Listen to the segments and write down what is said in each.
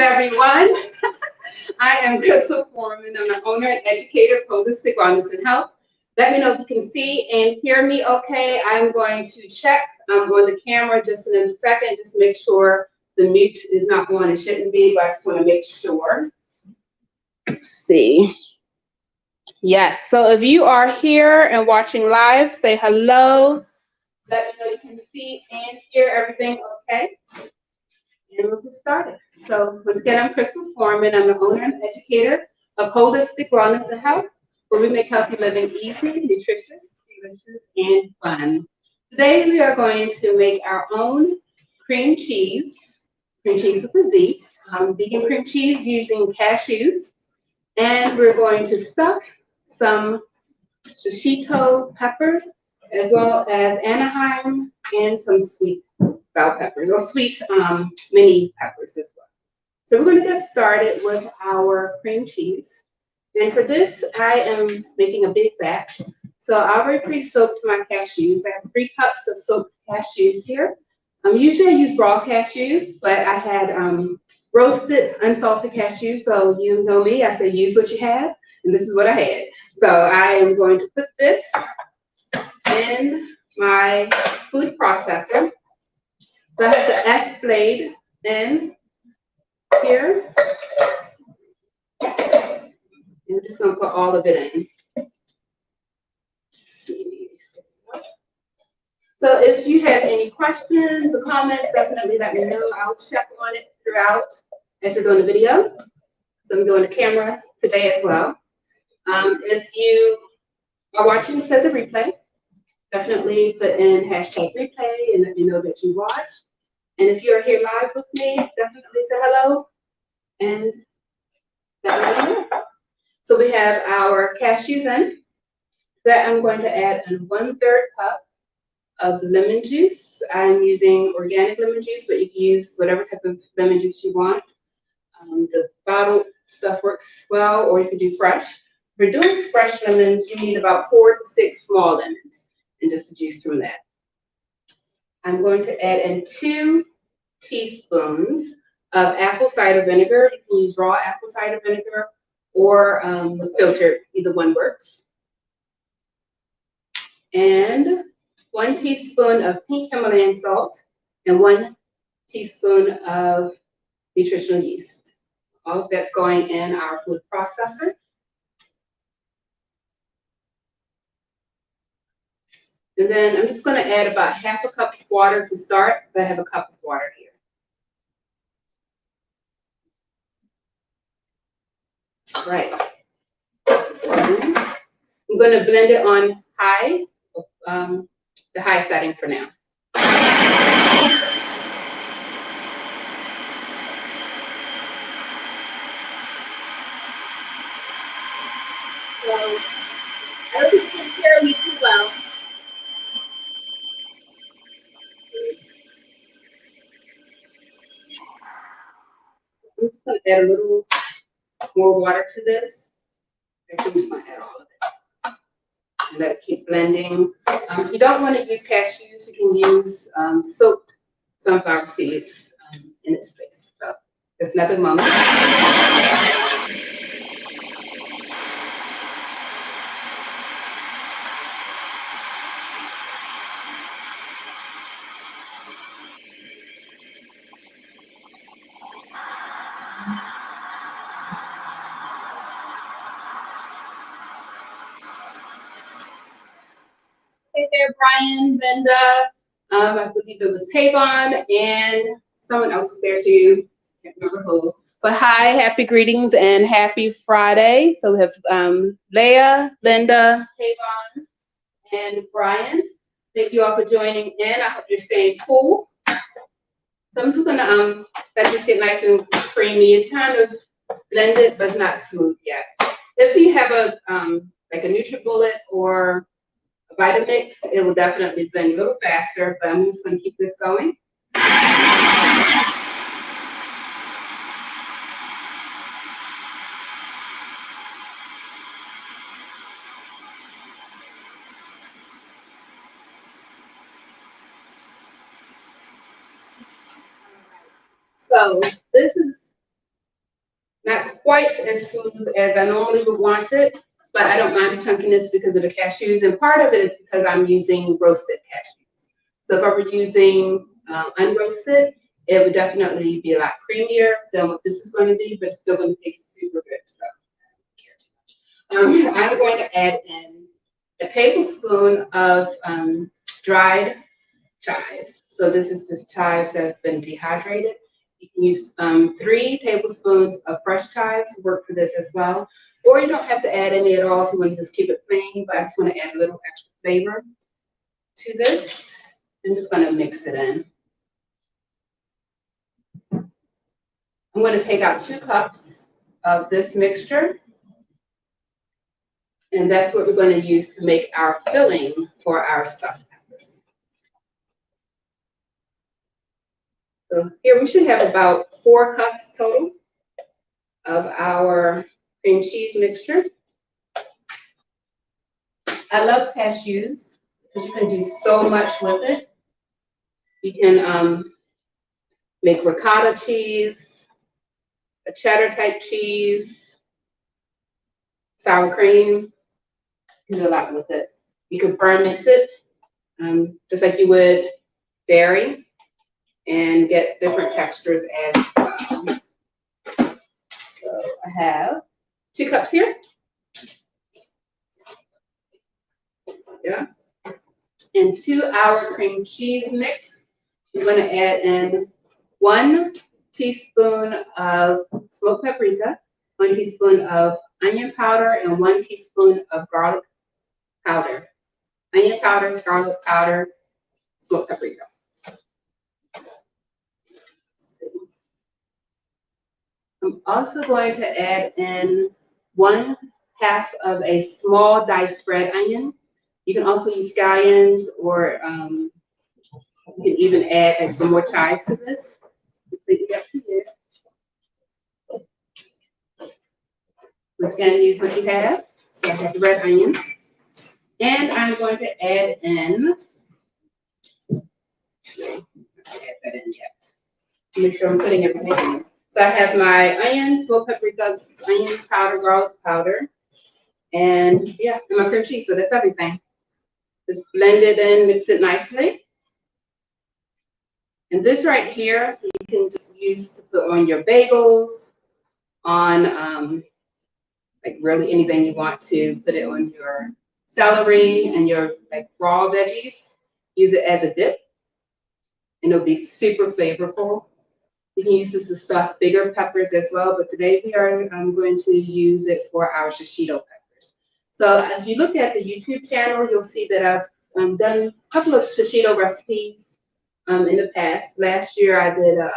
everyone. I am Crystal Foreman. I'm the owner and educator of Holistic Wellness and Health. Let me know if you can see and hear me okay. I'm going to check on the camera just in a second, just to make sure the mute is not on. It shouldn't be, but I just want to make sure. Let's see. Yes, so if you are here and watching live, say hello. Let me know you can see and hear everything okay. And we'll get started. So once again, I'm Crystal Foreman. I'm the owner and educator of Holistic Wellness and Health, where we make healthy living easy, nutritious, delicious, and fun. Today we are going to make our own cream cheese with a Z, vegan cream cheese using cashews. And we're going to stuff some Shishito peppers, as well as Anaheim, and some sweet bell peppers, or sweet mini peppers as well. So we're going to get started with our cream cheese. And for this, I am making a big batch. So I already pre-soaked my cashews. I have 3 cups of soaked cashews here. Usually I use raw cashews, but I had roasted, unsalted cashews. So you know me, I say use what you have, and this is what I had. So I am going to put this in my food processor. So I have the S blade in here. And I'm just going to put all of it in. So if you have any questions or comments, definitely let me know. I'll check on it throughout as we're doing the video. So I'm doing the camera today as well. If you are watching this as a replay, definitely put in hashtag replay and let me know that you watched. And if you're here live with me, definitely say hello and let me know. So we have our cashews in. That I'm going to add in 1/3 cup of lemon juice. I'm using organic lemon juice, but you can use whatever type of lemon juice you want. The bottled stuff works well, or you can do fresh. If you're doing fresh lemons, you need about 4 to 6 small lemons, and just the juice from that. I'm going to add in 2 teaspoons of apple cider vinegar. You can use raw apple cider vinegar or filtered, either one works. And 1 teaspoon of pink Himalayan salt and 1 teaspoon of nutritional yeast. All of that's going in our food processor. And then I'm just going to add about 1/2 cup of water to start, but I have a cup of water here. Right. So I'm going to blend it on high, the high setting for now. So I don't think you can hear me too well. I'm just going to add a little more water to this. Actually, I'm just going to add all of it. And let it keep blending. If you don't want to use cashews, you can use soaked sunflower seeds in its place. So just another moment. Hey there, Brian, Linda. I believe it was Tavon, and someone else was there too. Can't remember who. But hi, happy greetings and happy Friday. So we have Leah, Linda, Tavon, and Brian. Thank you all for joining in. I hope you're staying cool. So I'm just gonna let this get nice and creamy. It's kind of blended, but it's not smooth yet. If you have a like a NutriBullet or Vitamix, it will definitely blend a little faster, but I'm just going to keep this going. So this is Not quite as smooth as I normally would want it, but I don't mind the chunkiness because of the cashews. And part of it is because I'm using roasted cashews. So if I were using unroasted, it would definitely be a lot creamier than what this is going to be, but it's still going to taste super good. So I don't care too much. I'm going to add in a tablespoon of dried chives. So this is just chives that have been dehydrated. You can use 3 tablespoons of fresh chives to work for this as well. Or you don't have to add any at all if you want to just keep it plain, but I just want to add a little extra flavor to this. I'm just going to mix it in. I'm going to take out 2 cups of this mixture, and that's what we're going to use to make our filling for our stuffed peppers. So here we should have about 4 cups total of our cream cheese mixture. I love cashews because you can do so much with it. You can make ricotta cheese, a cheddar type cheese, sour cream. You can do a lot with it. You can ferment it just like you would dairy and get different textures as well. So I have 2 cups here. Yeah. And to our cream cheese mix, we're going to add in 1 teaspoon of smoked paprika, 1 teaspoon of onion powder, and 1 teaspoon of garlic powder. Onion powder, garlic powder, smoked paprika. I'm also going to add in 1/2 of a small diced red onion. You can also use scallions, or you can even add like, some more chives to this. Completely up to you. We're just going to use what you have. So I have the red onion. And I'm going to add in, add that in yet. Make sure I'm putting everything in. So I have my onions, smoked paprika, onion powder, garlic powder, and yeah, and my cream cheese. So that's everything. Just blend it in, mix it nicely. And this right here, you can just use to put on your bagels, on like really anything you want to. Put it on your celery and your like raw veggies. Use it as a dip, and it'll be super flavorful. You can use this to stuff bigger peppers as well, but today we are going to use it for our shishito peppers. So if you look at the YouTube channel, you'll see that I've done a couple of shishito recipes in the past. Last year I did a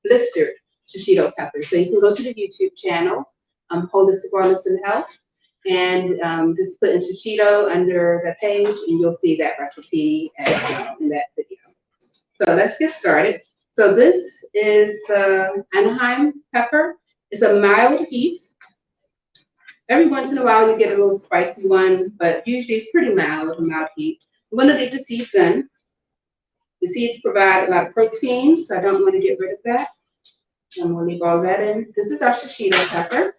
blistered shishito pepper. So you can go to the YouTube channel, Holistic Wellness and Health, and just put in shishito under the page, and you'll see that recipe as well in that video. So let's get started. So this is the Anaheim pepper. It's a mild heat. Every once in a while you get a little spicy one, but usually it's pretty mild, a mild heat. I'm going to leave the seeds in. The seeds provide a lot of protein, so I don't want to get rid of that. I'm going to leave all that in. This is our shishito pepper.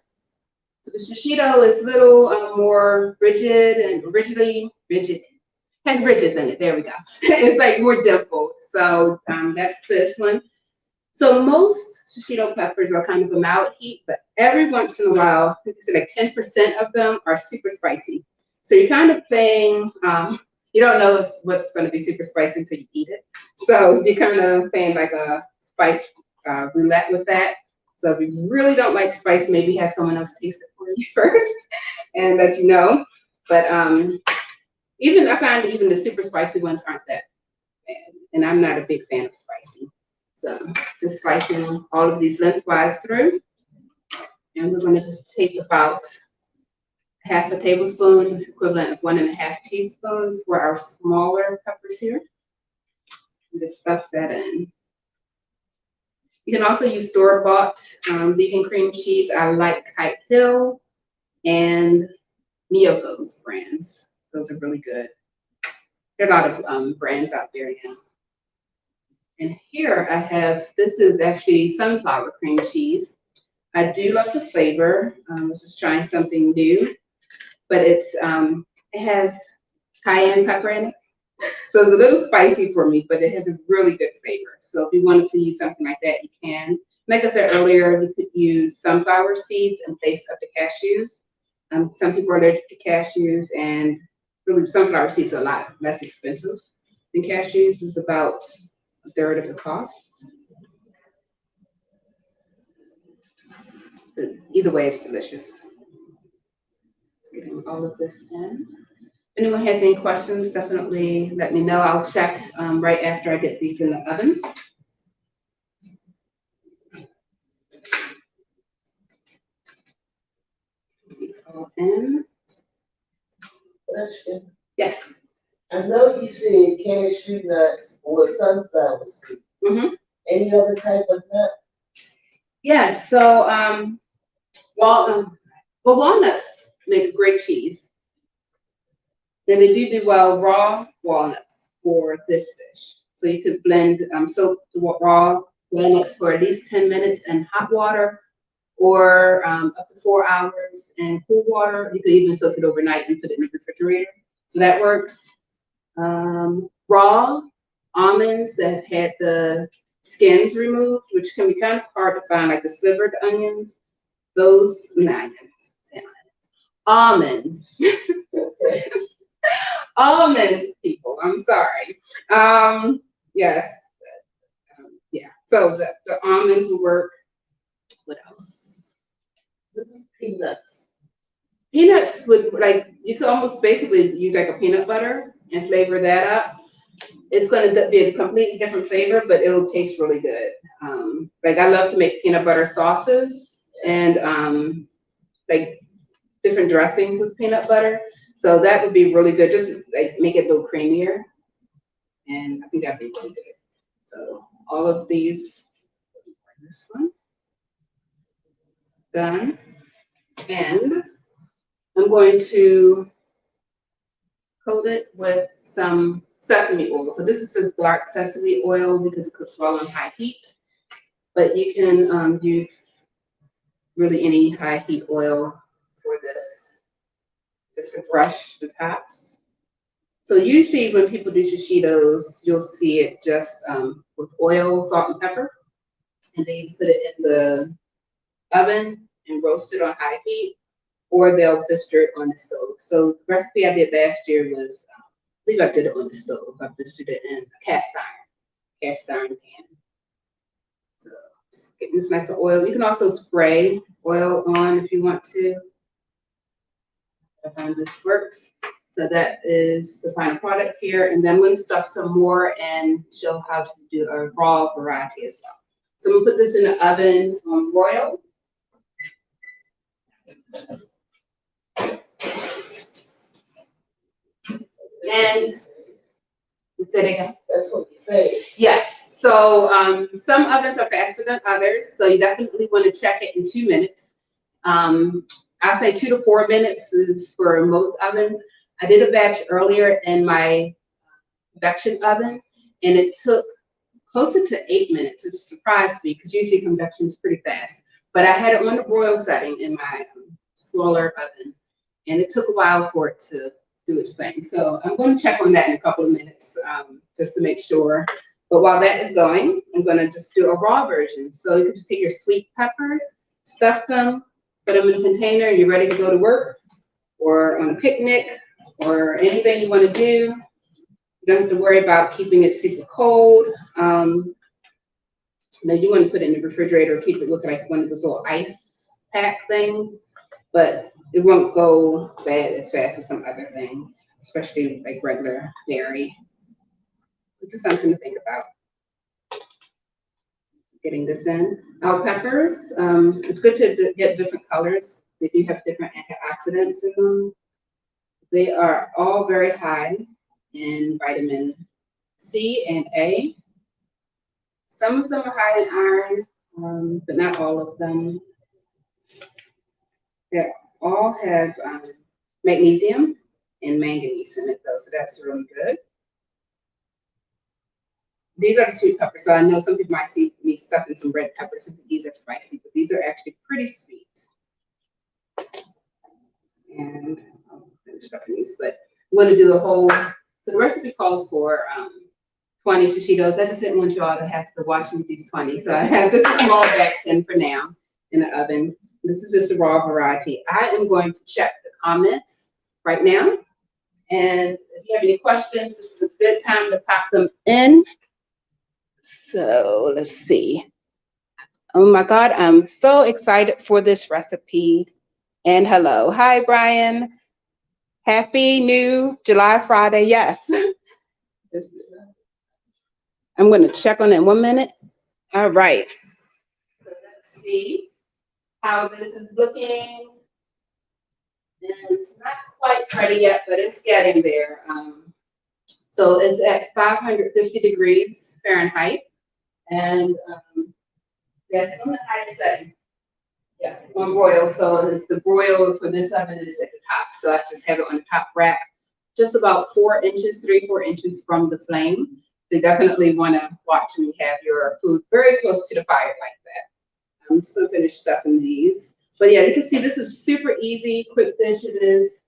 So the shishito is a little more rigid and rigid. Has ridges in it. There we go. It's like more dimpled. So that's this one. So most shishito peppers are kind of a mild heat, but every once in a while, I think it's like 10% of them are super spicy. So you're kind of playing, you don't know what's going to be super spicy until you eat it. So you're kind of playing like a spice roulette with that. So if you really don't like spice, maybe have someone else taste it for you first and let you know. But even I find even the super spicy ones aren't that bad. And I'm not a big fan of spicy. So just slicing all of these lengthwise through. And we're going to just take about 1/2 tablespoon, equivalent of 1½ teaspoons for our smaller peppers here. And just stuff that in. You can also use store-bought vegan cream cheese. I like Kite Hill and Miyoko's brands. Those are really good. There are a lot of brands out there now. And here I have, this is actually sunflower cream cheese. I do love the flavor. I was just trying something new, but it has cayenne pepper in it. So it's a little spicy for me, but it has a really good flavor. So if you wanted to use something like that, you can. Like I said earlier, you could use sunflower seeds in place of the cashews. Some people are allergic to cashews, and really sunflower seeds are a lot less expensive than cashews. It's about a third of the cost. But either way, it's delicious. Getting all of this in. If anyone has any questions, definitely let me know. I'll check right after I get these in the oven. These all in. Question. Yes. I know you said cashew nuts or sunflower seeds. Mm-hmm. Any other type of nut? Yes. So walnuts make a great cheese. And they do well raw walnuts for this dish. So you could blend soak the raw walnuts for at least 10 minutes in hot water or up to 4 hours in cool water. You could even soak it overnight and put it in the refrigerator. So that works. Raw almonds that have had the skins removed, which can be kind of hard to find, like the slivered onions. Those, not onions, almonds. Almonds, people. I'm sorry. Yes. Yeah. So the almonds will work. What else? Peanuts. Peanuts would like you could almost basically use like a peanut butter and flavor that up. It's going to be a completely different flavor, but it'll taste really good. Like I love to make peanut butter sauces and like different dressings with peanut butter. So that would be really good. Just like make it a little creamier, and I think that'd be really good. So all of these, this one done, and I'm going to coat it with some sesame oil. So this is just dark sesame oil because it cooks well on high heat, but you can use really any high heat oil for this, just to brush the tops. So usually when people do shishitos, you'll see it just with oil, salt, and pepper, and they put it in the oven and roast it on high heat, or they'll just stir it on the stove. So the recipe I did last year was, I believe I did it on the stove. I stirred it in a cast iron pan. So just getting this nice oil. You can also spray oil on if you want to. I find this works. So that is the final product here. And then I'm going to stuff some more and show how to do a raw variety as well. So I'm going to put this in the oven on broil. And say it again. That's what you say. Yes. So some ovens are faster than others. So you definitely want to check it in 2 minutes. I say 2 to 4 minutes is for most ovens. I did a batch earlier in my induction oven, and it took closer to 8 minutes, which surprised me because usually convection is pretty fast. But I had it on the broil setting in my smaller oven, and it took a while for it to do its thing. So I'm going to check on that in a couple of minutes just to make sure. But while that is going, I'm going to just do a raw version. So you can just take your sweet peppers, stuff them, put them in a container, and you're ready to go to work or on a picnic or anything you want to do. You don't have to worry about keeping it super cold. Now you want to put it in the refrigerator, keep it looking like one of those little ice pack things, but it won't go bad as fast as some other things, especially like regular dairy. Which is something to think about. Getting this in. Our peppers, it's good to get different colors. They do have different antioxidants in them. They are all very high in vitamin C and A. Some of them are high in iron, but not all of them. They all have magnesium and manganese in it, though, so that's really good. These are the sweet peppers. So I know some people might see me stuffing some red peppers and think these are spicy, but these are actually pretty sweet. And I'll finish stuffing these, but I'm going to do a whole, so the recipe calls for 20 shishitos. I just didn't want you all to have to watch me do 20. So I have just a small batch in for now in the oven. This is just a raw variety. I am going to check the comments right now. And if you have any questions, this is a good time to pop them in. So let's see. Oh my God, I'm so excited for this recipe. And hello. Hi, Brian. Happy new July Friday. Yes. I'm going to check on it in 1 minute. All right. So let's see how this is looking. And it's not quite ready yet, but it's getting there. So it's at 550 degrees Fahrenheit. And that's on the highest setting. Yeah, on broil. So it's the broil for this oven is at the top. So I just have it on the top rack, just about 4 inches, 3-4 inches from the flame. So you definitely want to watch when you have your food very close to the fire like that. I'm just going to finish stuffing these. But yeah, you can see this is super easy, quick dish. It is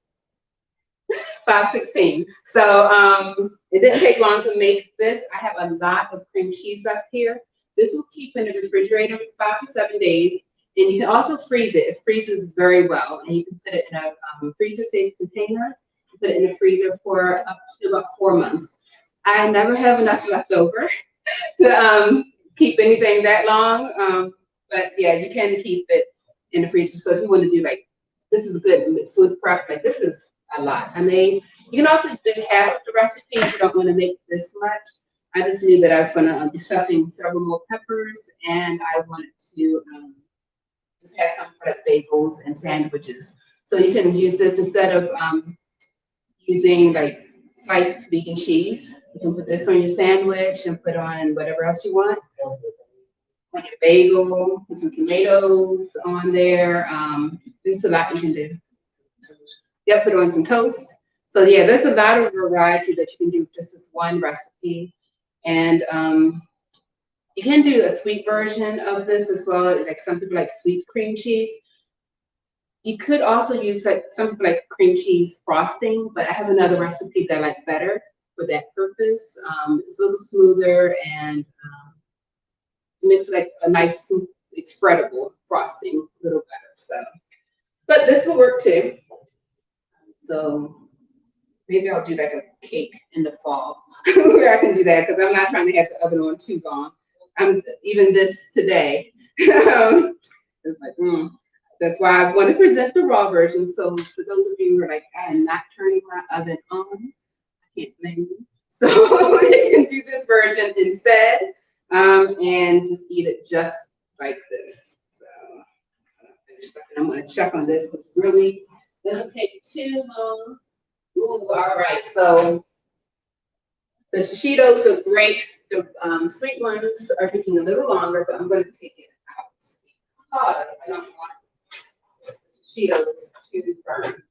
5:16. So it didn't take long to make this. I have a lot of cream cheese left here. This will keep in the refrigerator for 5 to 7 days. And you can also freeze it. It freezes very well. And you can put it in a freezer-safe container. Put it in the freezer for up to about 4 months. I never have enough left over to keep anything that long. But yeah, you can keep it in the freezer. So if you want to do like, this is good food prep, like this is a lot. I mean, you can also do half of the recipe if you don't want to make this much. I just knew that I was going to be stuffing several more peppers, and I wanted to just have some for like bagels and sandwiches. So you can use this instead of using like sliced vegan cheese. You can put this on your sandwich and put on whatever else you want. On your bagel, put some tomatoes on there. There's a lot you can do. Yeah, put on some toast. So yeah, there's a lot of variety that you can do with just this one recipe. And you can do a sweet version of this as well. Like some people like sweet cream cheese. You could also use like something like cream cheese frosting, but I have another recipe that I like better for that purpose. It's a little smoother and makes like a nice spreadable frosting a little better. So, but this will work too. So maybe I'll do like a cake in the fall where I can do that because I'm not trying to have the oven on too long. I'm even this today. It's like, That's why I want to present the raw version. So for those of you who are like, I am not turning my oven on, I can't blame you. So you can do this version instead and just eat it just like this. So I'm going to check on this. It really doesn't take too long. Ooh, all right. So the shishitos are great. The sweet ones are taking a little longer, but I'm going to take it out because I don't want Cheetos to burn.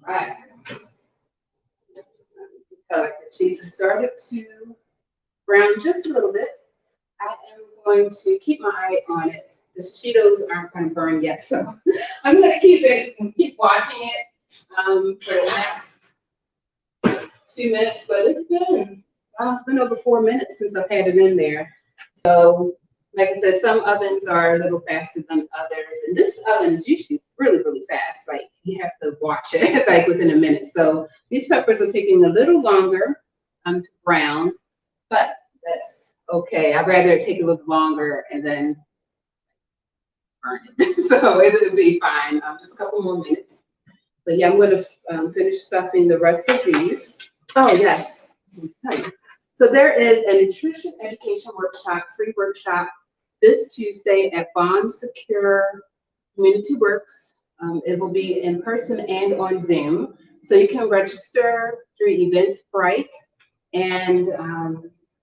All right. Like the cheese has started to brown just a little bit. I am going to keep my eye on it. The Cheetos aren't going to burn yet, so I'm going to keep it and keep watching it for the next 2 minutes. But it's been over 4 minutes since I've had it in there. So, like I said, some ovens are a little faster than others, and this oven is usually really, really fast. Like you have to watch it like within a minute. So these peppers are taking a little longer to brown, but that's okay. I'd rather it take a little longer and then burn it. So it'll be fine. Just a couple more minutes. But yeah, I'm going to finish stuffing the rest of these. Oh yes. So there is a nutrition education workshop, free workshop, this Tuesday at Bond Secure Community Works. It will be in person and on Zoom. So you can register through Eventbrite, and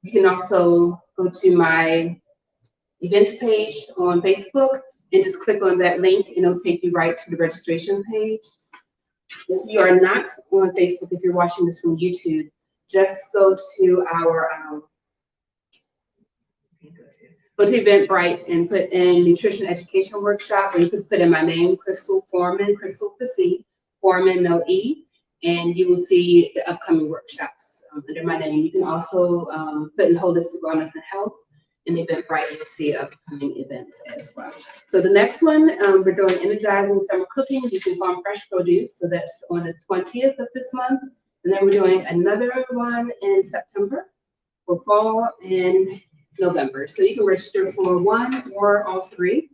you can also go to my events page on Facebook and just click on that link and it'll take you right to the registration page. If you are not on Facebook, if you're watching this from YouTube, just go to our go to Eventbrite and put in nutrition education workshop, or you can put in my name, Crystal Foreman, Crystal with C, Foreman, no E, and you will see the upcoming workshops under my name. You can also put in holistic wellness and health. In Eventbrite, you'll see upcoming events as well. So the next one, we're doing energizing summer cooking using farm fresh produce. So that's on the 20th of this month. And then we're doing another one in September for fall and November. So you can register for one or all three.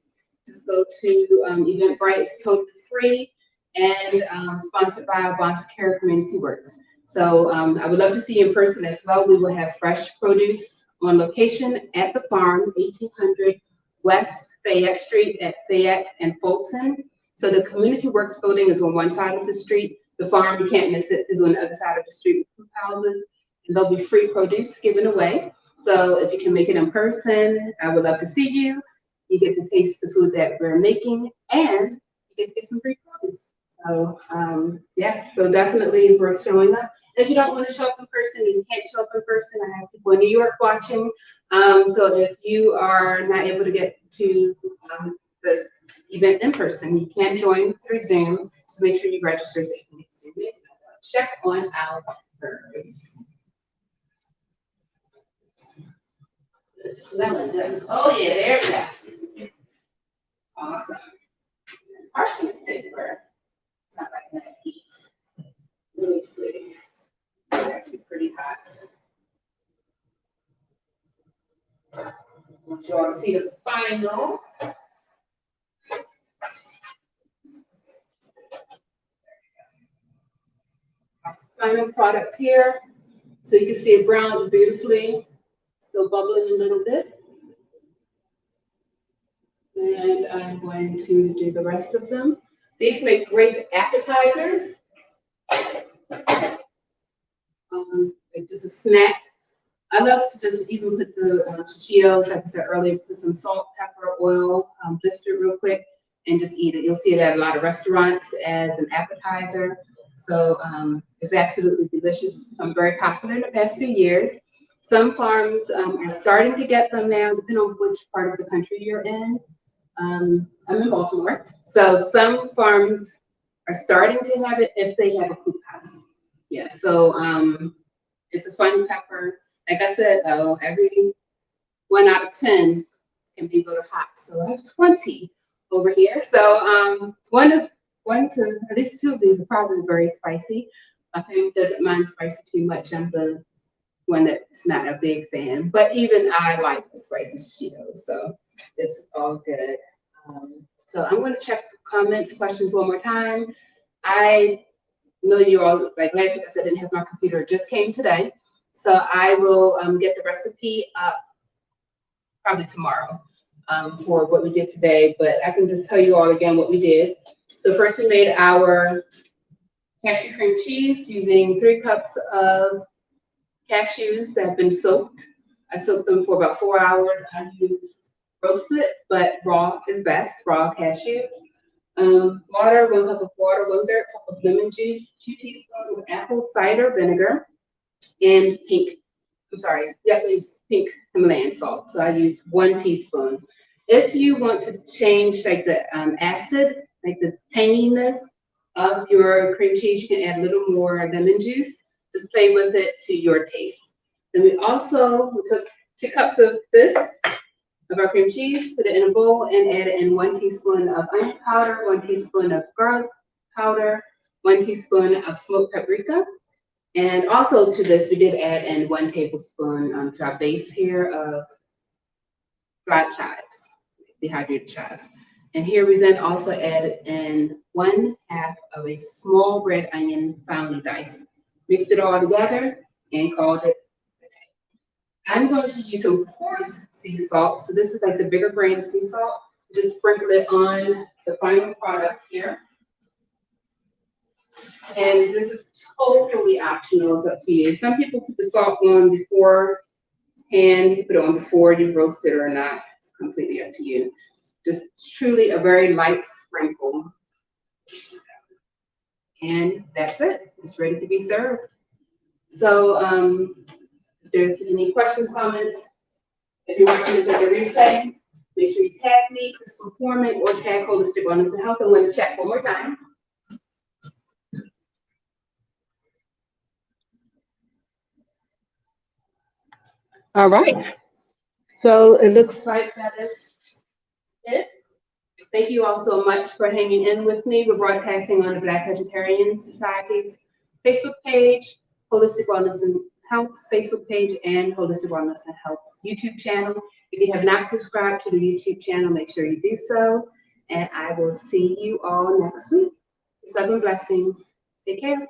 Just go to Eventbrite, it's totally free and sponsored by Bonds Care Community Works. So I would love to see you in person as well. We will have fresh produce on location at the farm, 1800 West Fayette Street at Fayette and Fulton. So the Community Works building is on one side of the street. The farm, you can't miss it, is on the other side of the street with food houses. And there'll be free produce given away. So if you can make it in person, I would love to see you. You get to taste the food that we're making, and you get to get some free produce. So yeah, so definitely it's worth showing up. If you don't want to show up in person, you can't show up in person. I have people in New York watching. So if you are not able to get to the event in person, you can join through Zoom. Just make sure you register so you can get Zoom in. Check on our members. Smelling good. Oh yeah, there we go. Awesome. Parchment paper. It's not like that heat. Let me see. It's actually pretty hot. I want you all to see the final. Final product here. So you can see it browned beautifully. Still bubbling a little bit. And I'm going to do the rest of them. These make great appetizers. Like just a snack. I love to just even put the Shishitos, like I said earlier, put some salt, pepper, oil, blister real quick, and just eat it. You'll see it at a lot of restaurants as an appetizer. So it's absolutely delicious. It's become very popular in the past few years. Some farms are starting to get them now, depending on which part of the country you're in. I'm in Baltimore. So some farms are starting to have it if they have a coop house. Yeah, so it's a fun pepper. Like I said, though, every 1 out of 10 can be a little hot. So I have 20 over here. So one to at least two of these are probably very spicy. My family doesn't mind spicy too much. I'm the one that's not a big fan, but even I like the spicy Cheetos, so it's all good. So I'm going to check comments, questions one more time. I know you all, like last week I said, I didn't have my computer, it just came today. So I will get the recipe up probably tomorrow for what we did today, but I can just tell you all again what we did. So first we made our cashew cream cheese using 3 cups of cashews that have been soaked. I soaked them for about 4 hours. I used roasted, but raw is best, raw cashews. Water, 1 cup of water, 1/3 cup of lemon juice, 2 teaspoons of apple cider vinegar, and pink Himalayan salt. So I used 1 teaspoon. If you want to change like the acid, like the tanginess of your cream cheese, you can add a little more lemon juice. Just play with it to your taste. Then we took 2 cups of our cream cheese, put it in a bowl, and add in 1 teaspoon of onion powder, 1 teaspoon of garlic powder, 1 teaspoon of smoked paprika. And also to this, we did add in 1 tablespoon to our base here of dried chives, dehydrated chives. And here we then also added in 1/2 of a small red onion finely diced. Mixed it all together and called it a day. I'm going to use some coarse sea salt. So this is like the bigger grain of sea salt. Just sprinkle it on the final product here. And this is totally optional, it's up to you. Some people put the salt on beforehand, you put it on before you roast it or not. It's completely up to you. Just truly a very light sprinkle. And that's it. It's ready to be served. So if there's any questions, comments, if you're watching this as a replay, make sure you tag me, Crystal Foreman, or tag Holistic Wellness and Health. I'm going to check one more time. All right. So it looks like that is it. Thank you all so much for hanging in with me. We're broadcasting on the Black Vegetarian Society's Facebook page, Holistic Wellness and Health Facebook page, and Holistic Wellness and Health's YouTube channel. If you have not subscribed to the YouTube channel, make sure you do so. And I will see you all next week. Love and blessings. Take care.